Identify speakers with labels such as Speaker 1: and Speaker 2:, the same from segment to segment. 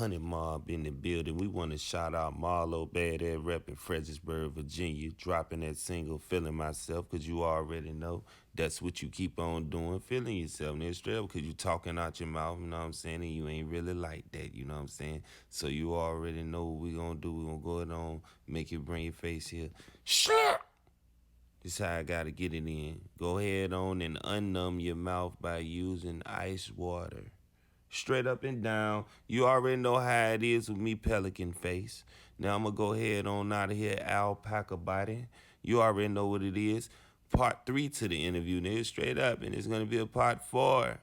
Speaker 1: Honey Mob in the building. We want to shout out Marlo Badass repping Fredericksburg, Virginia, dropping that single, Feeling Myself, because you already know that's what you keep on doing, feeling yourself. And it's straight up because you talking out your mouth, you know what I'm saying, and you ain't really like that, you know what I'm saying? So you already know what we going to do. We going to go ahead on, make you bring your face here. Sure! This how I gotta get it in. Go ahead on and unnumb your mouth by using ice water. Straight up and down. You already know how it is with me, Pelican Face. Now I'm gonna go ahead on out of here, Alpaca Body. You already know what it is. Part 3 to the interview, nigga. Straight up, and it's gonna be a part 4.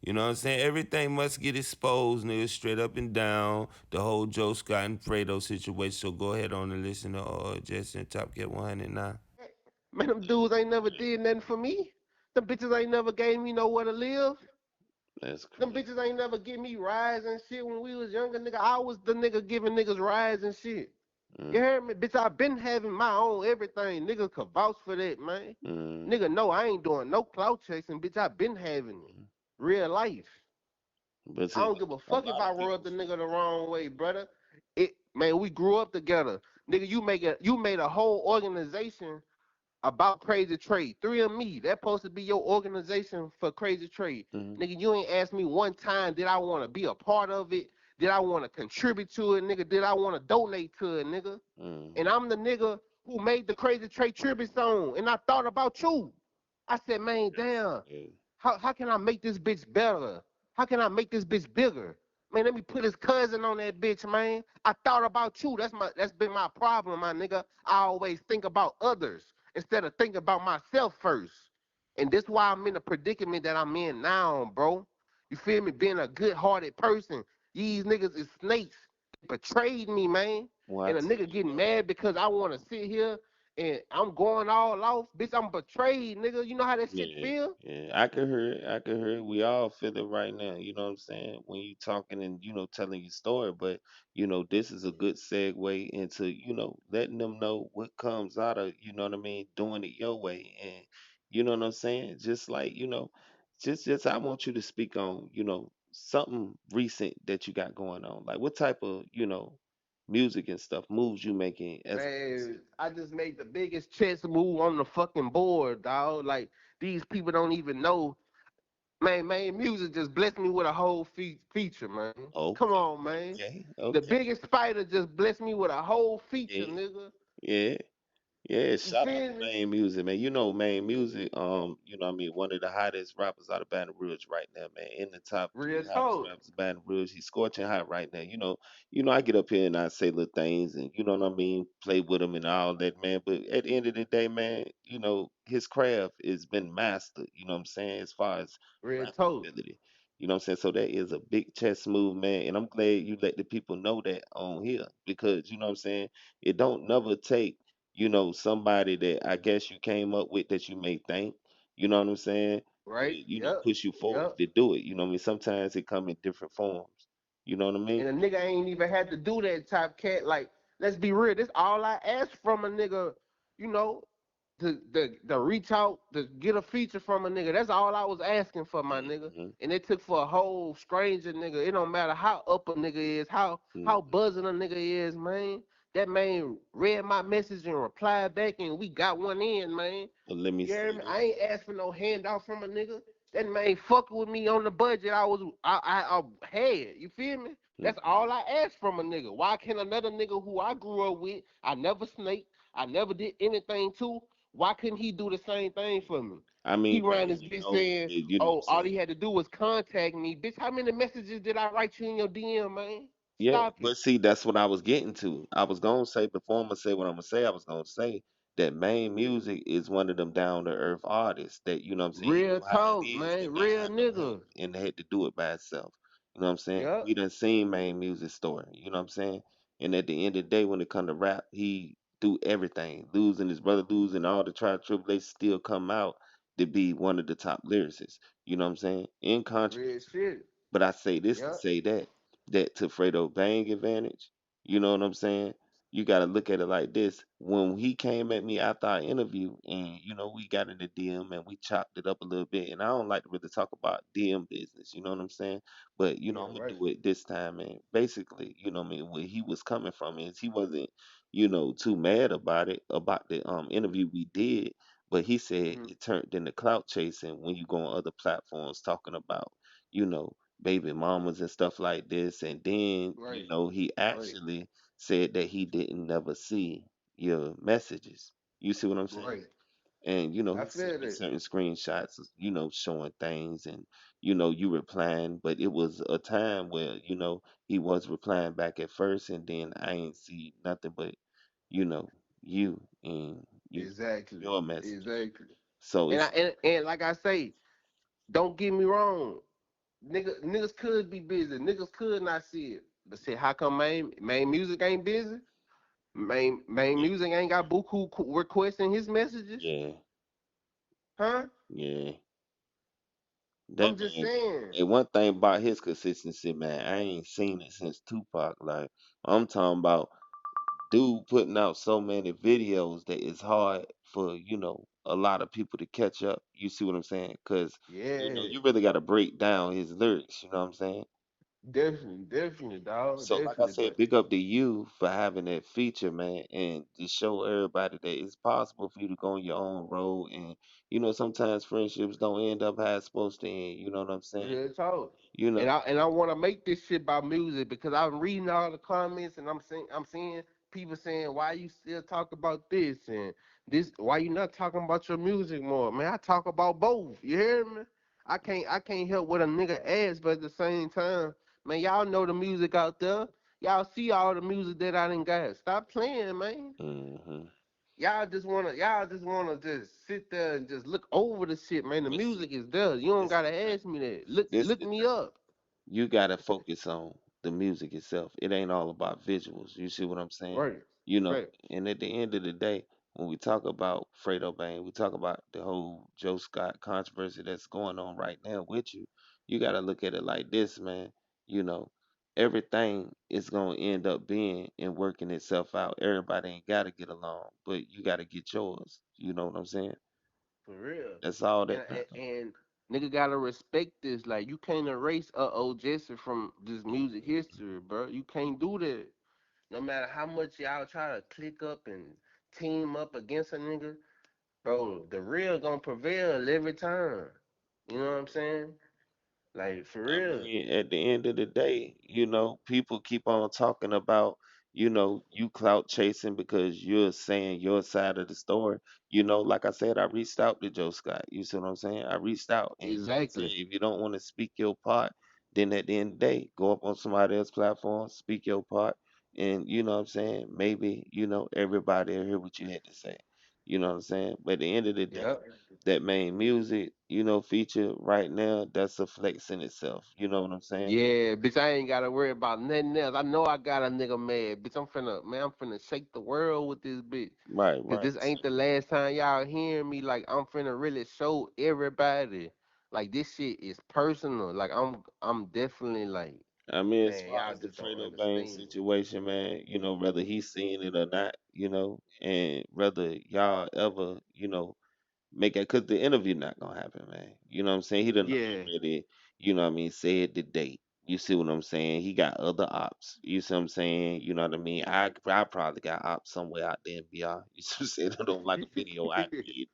Speaker 1: You know what I'm saying? Everything must get exposed, nigga, straight up and down. The whole Joe Scott and Fredo situation. So go ahead on and listen to Jesse and Top Cat 109.
Speaker 2: Man, them dudes ain't never did nothing for me. Them bitches ain't never gave me nowhere to live.
Speaker 3: That's
Speaker 2: Them
Speaker 3: crazy.
Speaker 2: bitches ain't never give me rides and shit when we was younger, nigga. I was the nigga giving niggas rides and shit. You
Speaker 3: Mm,
Speaker 2: heard me? Bitch, I been having my own everything. Nigga could vouch for that, man.
Speaker 3: mm,
Speaker 2: Nigga, no, I ain't doing no clout chasing, bitch. I been having it.
Speaker 3: mm.
Speaker 2: Real life.
Speaker 3: But
Speaker 2: I
Speaker 3: see,
Speaker 2: don't give a
Speaker 3: a
Speaker 2: fuck if
Speaker 3: lot
Speaker 2: I
Speaker 3: of
Speaker 2: rub
Speaker 3: people
Speaker 2: the
Speaker 3: feel.
Speaker 2: nigga the wrong way, brother. It man, we grew up together. Nigga, you made a whole organization about Crazy Trade. Three of me. That supposed to be your organization for Crazy Trade.
Speaker 3: Mm,
Speaker 2: Nigga, you ain't asked me one time did I want to be a part of it? Did I want to contribute to it, nigga? Did I want to donate to it, nigga?
Speaker 3: mm,
Speaker 2: And I'm the nigga who made the Crazy Trade tribute song. And I thought about you. I said, man, damn,
Speaker 3: yeah,
Speaker 2: how can I make this bitch better? How can I make this bitch bigger? Man, let me put his cousin on that bitch, man. I thought about you. That's been my problem, my nigga. I always think about others instead of thinking about myself first. And this why I'm in the predicament that I'm in now, bro. You feel me? Being a good-hearted person. These niggas is snakes. They betrayed me, man.
Speaker 3: well, I
Speaker 2: And a
Speaker 3: tell
Speaker 2: nigga
Speaker 3: you
Speaker 2: getting
Speaker 3: though.
Speaker 2: mad because I want to sit here and I'm going all off. Bitch, I'm betrayed, nigga. You know how that shit
Speaker 3: Yeah,
Speaker 2: feel?
Speaker 3: yeah. I can hear it. I can hear it. We all feel it right now. You know what I'm saying? When you talking and telling your story, but this is a good segue into letting them know what comes out of what I mean, doing it your way, and you know what I'm saying. Just like just I want you to speak on something recent that you got going on. Like what type of music and stuff moves you making as of recent.
Speaker 2: Man, I just made the biggest chess move on the fucking board, dog. Like these people don't even know. Man, music just blessed me with a whole feature, man. Come
Speaker 3: Okay,
Speaker 2: on, man.
Speaker 3: okay,
Speaker 2: The
Speaker 3: okay.
Speaker 2: biggest spider just blessed me with a whole feature,
Speaker 3: Yeah,
Speaker 2: nigga.
Speaker 3: yeah. Yeah,
Speaker 2: You
Speaker 3: shout out
Speaker 2: feel
Speaker 3: to
Speaker 2: me?
Speaker 3: Maine Music, man. You know Maine Music, what I mean, one of the hottest rappers out of Baton Rouge right now, man. In the top
Speaker 2: Real
Speaker 3: three hottest
Speaker 2: talk.
Speaker 3: rappers of Baton Rouge. He's scorching hot right now. I get up here and I say little things and you know what I mean, play with him and all that, man. But at the end of the day, man, his craft has been mastered, you know what I'm saying, as far as
Speaker 2: Real
Speaker 3: rapping
Speaker 2: talk.
Speaker 3: ability. You know what I'm saying? So that is a big chess move, man. And I'm glad you let the people know that on here because you know what I'm saying? It don't never take somebody that I guess you came up with that you may think, you know what I'm saying, to,
Speaker 2: Right? Yep.
Speaker 3: push you forward
Speaker 2: Yep.
Speaker 3: to do it. You know what I mean? Sometimes it come in different forms. You know what I mean?
Speaker 2: And a nigga ain't even had to do that type cat. Like, let's be real. This all I asked from a nigga, you know, to reach out to get a feature from a nigga. That's all I was asking for, my nigga.
Speaker 3: Hmm.
Speaker 2: And it took for a whole stranger nigga. It don't matter how up a nigga is, how
Speaker 3: Hmm.
Speaker 2: buzzing a nigga is, man. That man read my message and replied back, and we got one in, man.
Speaker 3: But let me
Speaker 2: You hear
Speaker 3: say
Speaker 2: me? I
Speaker 3: this.
Speaker 2: ain't asked for no handout from a nigga. That man fucking with me on the budget. I had. You feel me? That's
Speaker 3: Hmm.
Speaker 2: all I asked from a nigga. Why can't another nigga who I grew up with, I never snaked, I never did anything to, why couldn't he do the same thing for me?
Speaker 3: I
Speaker 2: He
Speaker 3: mean,
Speaker 2: ran
Speaker 3: man,
Speaker 2: his bitch saying,
Speaker 3: you know what I'm
Speaker 2: oh, all he
Speaker 3: saying?
Speaker 2: had to do was contact me. Bitch, how many messages did I write you in your DM, man?
Speaker 3: Yeah,
Speaker 2: Stop it.
Speaker 3: but see, that's what I was getting to. I was gonna say before I'm gonna say what I'm gonna say. I was gonna say that Main Music is one of them down to earth artists that you know what I'm saying. He
Speaker 2: Real
Speaker 3: knew how it
Speaker 2: talk,
Speaker 3: is to
Speaker 2: man.
Speaker 3: not
Speaker 2: Real
Speaker 3: have no help
Speaker 2: nigga.
Speaker 3: and had to do it by itself. You know what I'm saying?
Speaker 2: Yep.
Speaker 3: We done seen Main Music story. You know what I'm saying? And at the end of the day, when it come to rap, he do everything. Losing his brother, losing all the trial tribulations, still come out to be one of the top lyricists. You know what I'm saying? In
Speaker 2: Real
Speaker 3: controversy.
Speaker 2: shit.
Speaker 3: But I say this to
Speaker 2: Yep.
Speaker 3: say that to Fredo Bang advantage. You know what I'm saying? you got to look at it like this. When he came at me after our interview, and we got in the DM and we chopped it up a little bit, and I don't like to really talk about DM business, you know what I'm saying? But
Speaker 2: Yeah,
Speaker 3: I'm gonna
Speaker 2: right.
Speaker 3: do it this time, and basically, what I mean, where he was coming from is he wasn't, too mad about it about the interview we did, but he said
Speaker 2: Hmm.
Speaker 3: it turned into clout chasing when you go on other platforms talking about, you know, baby mamas and stuff like this, and then
Speaker 2: Right.
Speaker 3: he
Speaker 2: Right.
Speaker 3: actually said that he didn't never see your messages. You see what I'm saying?
Speaker 2: Right.
Speaker 3: And
Speaker 2: I
Speaker 3: he sent
Speaker 2: feel
Speaker 3: me
Speaker 2: that.
Speaker 3: certain screenshots, showing things, and you replying, but it was a time where he was replying back at first, and then I ain't see nothing but you know you and
Speaker 2: Exactly.
Speaker 3: your messages.
Speaker 2: Exactly.
Speaker 3: So
Speaker 2: And I
Speaker 3: it's like,
Speaker 2: and like I say, don't get me wrong. Niggas could be busy. Niggas could not see it. But say, how come main music ain't busy? Main
Speaker 3: yeah,
Speaker 2: music ain't got buku requests in his messages?
Speaker 3: yeah,
Speaker 2: Huh?
Speaker 3: yeah.
Speaker 2: I'm
Speaker 3: That
Speaker 2: just
Speaker 3: man.
Speaker 2: saying.
Speaker 3: And one thing about his consistency, man, I ain't seen it since Tupac. Like, I'm talking about dude putting out so many videos that it's hard for a lot of people to catch up. You see what I'm saying? Because
Speaker 2: Yeah.
Speaker 3: you really got to break down his lyrics. You know what I'm saying?
Speaker 2: Definitely, definitely, dog.
Speaker 3: So, like I
Speaker 2: Definitely.
Speaker 3: said,
Speaker 2: But
Speaker 3: big up to you for having that feature, man, and to show everybody that it's possible for you to go on your own road. And sometimes friendships don't end up how it's supposed to end. You know what I'm saying?
Speaker 2: real talk.
Speaker 3: You
Speaker 2: And
Speaker 3: know.
Speaker 2: I want to make this shit about music because I'm reading all the comments and I'm seeing people saying why you still talk about this and this, why you not talking about your music more, man. I talk about both. You hear me? I can't help what a nigga asks, but at the same time, man, y'all know the music out there. Y'all see all the music that I done got. Stop playing, man.
Speaker 3: Hmm.
Speaker 2: Y'all just wanna just sit there and just look over the shit, man. The
Speaker 3: But see,
Speaker 2: music is there. You don't
Speaker 3: this is
Speaker 2: gotta
Speaker 3: the thing.
Speaker 2: ask me that. Look
Speaker 3: This is
Speaker 2: look
Speaker 3: the
Speaker 2: me
Speaker 3: thing.
Speaker 2: up.
Speaker 3: You gotta focus on the music itself. It ain't all about visuals. You see what I'm saying?
Speaker 2: Right.
Speaker 3: You know,
Speaker 2: Right.
Speaker 3: and at the end of the day, when we talk about Fredo Bang, we talk about the whole Joe Scott controversy that's going on right now with you. You gotta look at it like this, man. You know, everything is gonna end up being and working itself out. Everybody ain't gotta get along, but you gotta get yours. You know what I'm saying?
Speaker 2: For real.
Speaker 3: That's all
Speaker 2: And
Speaker 3: that matters.
Speaker 2: and nigga gotta respect this. Like you can't erase Jesse from this music history, bro. You can't do that. No matter how much y'all try to click up and team up against a nigga, bro, the real gonna prevail every time. You know what I'm saying? Like for
Speaker 3: I
Speaker 2: real.
Speaker 3: mean, at the end of the day, people keep on talking about, you clout chasing because you're saying your side of the story. Like I said, I reached out to Joe Scott. You see what I'm saying? I reached out, and I'm saying
Speaker 2: Exactly.
Speaker 3: if you don't want to speak your part, then at the end of the day, go up on somebody else's platform, speak your part, and you know what I'm saying? Maybe, everybody will hear what you had to say. You know what I'm saying? But at the end of the day,
Speaker 2: Yep.
Speaker 3: that main music, feature right now, that's a flex in itself. You know what I'm saying?
Speaker 2: Yeah, bitch, I ain't gotta worry about nothing else. I know I got a nigga mad. Bitch, I'm finna shake the world with this bitch.
Speaker 3: Right,
Speaker 2: Cause
Speaker 3: right.
Speaker 2: this ain't the last time y'all hearing me. Like, I'm finna really show everybody. Like, this shit is personal. Like, I'm definitely like,
Speaker 3: I mean, as
Speaker 2: man,
Speaker 3: far
Speaker 2: y'all
Speaker 3: as the
Speaker 2: just don't
Speaker 3: Fredo Bang
Speaker 2: understand.
Speaker 3: situation, man, whether he's seeing it or not, and whether y'all ever, make it, because the interview not gonna happen, man. You know what I'm saying? He done
Speaker 2: Yeah,
Speaker 3: already, what I mean, said the date. You see what I'm saying? He got other ops. You see what I'm saying? You know what I mean? I probably got ops somewhere out there in VR. You see what I'm saying? I don't like a video I made.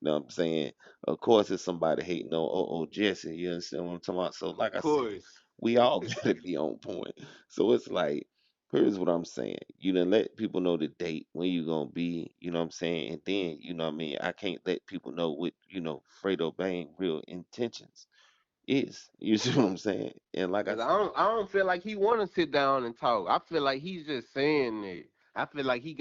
Speaker 3: You know what I'm saying? Of course, it's somebody hating on Jesse. You understand what I'm talking about? So, like
Speaker 2: of
Speaker 3: I said,
Speaker 2: course.
Speaker 3: we all gotta be on point. So it's like, here's what I'm saying. You done let people know the date when you gonna be, you know what I'm saying? And then, you know what I mean, I can't let people know what, Fredo Bang real intentions is. You see what I'm saying? And like I
Speaker 2: Cause I
Speaker 3: said,
Speaker 2: don't, I don't feel like he want to sit down and talk. I feel like he's just saying it. I feel like he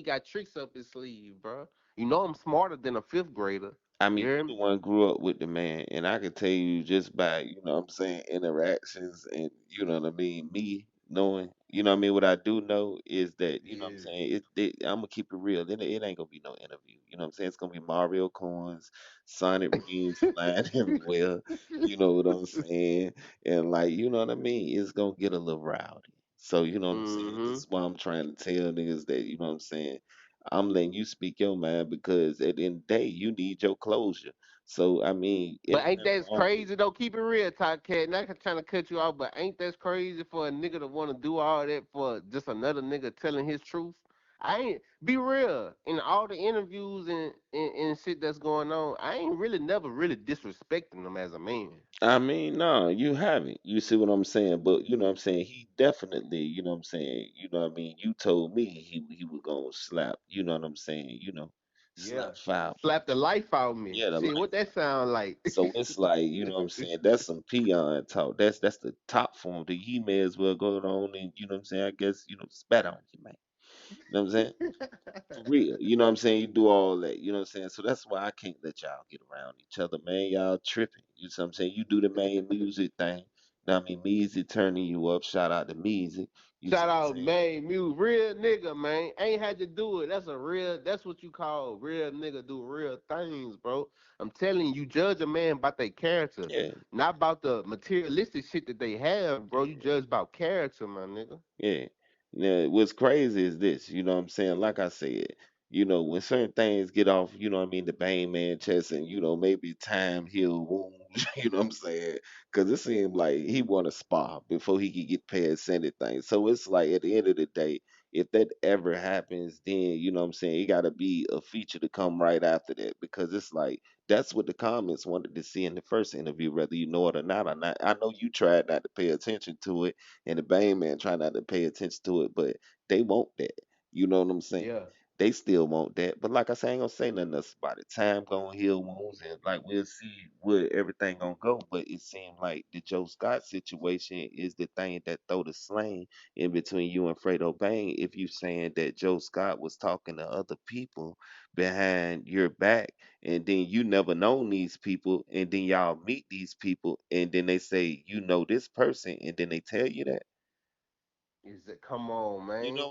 Speaker 2: got tricks up his sleeve, bro. You know I'm smarter than a fifth grader.
Speaker 3: I
Speaker 2: You
Speaker 3: mean,
Speaker 2: hear
Speaker 3: you the
Speaker 2: me?
Speaker 3: one grew up with the man, and I can tell you just by, what I'm saying, interactions and, what I mean, me knowing, what I mean, what I do know is that, what I'm
Speaker 2: Yeah.
Speaker 3: saying, I'm gonna keep it real. It ain't gonna be no interview. You know what I'm saying? It's gonna be Mario coins, Sonic rings flying everywhere. You know what I'm saying? And like, you know what I mean? It's gonna get a little rowdy. So, you know what I'm saying? This
Speaker 2: Mm-hmm.
Speaker 3: is why I'm trying to tell niggas that, you know what I'm saying? I'm letting you speak your mind because at the end of the day, you need your closure. So, I mean, it
Speaker 2: But
Speaker 3: ain't
Speaker 2: ain't
Speaker 3: nothing
Speaker 2: that
Speaker 3: wrong with
Speaker 2: crazy though? Keep it real, Top Cat. Not trying to cut you off, but ain't that crazy for a nigga to want to do all that for just another nigga telling his truth? I ain't be real in all the interviews and shit that's going on. I ain't really never really disrespecting them as a man.
Speaker 3: I mean, no, you haven't. You see what I'm saying? But you know what I'm saying? He definitely, you know what I'm saying? You know what I mean? You told me he was gonna slap, you know what I'm saying?
Speaker 2: Yeah,
Speaker 3: Slap five.
Speaker 2: slap the life out of me.
Speaker 3: Yeah, the
Speaker 2: Shit, what
Speaker 3: life.
Speaker 2: that sound like?
Speaker 3: So it's like, you know what I'm saying? That's some peon talk. That's the top form. The he may as well go on and, you know what I'm saying? I guess, spat on you, man. You know what I'm saying? For real. You know what I'm saying? You do all that. You know what I'm saying? So that's why I can't let y'all get around each other, man. Y'all tripping. You know what I'm saying? You do the main music thing. Now, I mean, Meezy turning you up. Shout out to Meezy. You see
Speaker 2: Shout
Speaker 3: what I'm
Speaker 2: out,
Speaker 3: saying?
Speaker 2: man, Muse, real nigga, man. Ain't had to do it. That's what you call real nigga do real things, bro. I'm telling you, judge a man about their character,
Speaker 3: Yeah,
Speaker 2: not about the materialistic shit that they have, bro. You
Speaker 3: yeah.
Speaker 2: judge about character, my nigga.
Speaker 3: Yeah. Now, what's crazy is this, you know what I'm saying? Like I said, when certain things get off, you know what I mean, the bang man chest and, maybe time heal wounds, you know what I'm saying? Because it seemed like he want to spar before he could get past anything. So it's like at the end of the day, if that ever happens, then, you know what I'm saying, it got to be a feature to come right after that because it's like, that's what the comments wanted to see in the first interview, whether you know it or not. I know you tried not to pay attention to it and the Bane man try not to pay attention to it, but they want that. You know what I'm saying?
Speaker 2: Yeah.
Speaker 3: They still want that. But like I say, I ain't gonna say nothing else about it. Time gonna heal wounds and like we'll see where everything gonna go. But it seemed like the Joe Scott situation is the thing that throw the slang in between you and Fredo Bang if you saying that Joe Scott was talking to other people behind your back and then you never known these people and then y'all meet these people and then they say you know this person and then they tell you that
Speaker 2: Is it come on,
Speaker 3: you
Speaker 2: man?
Speaker 3: know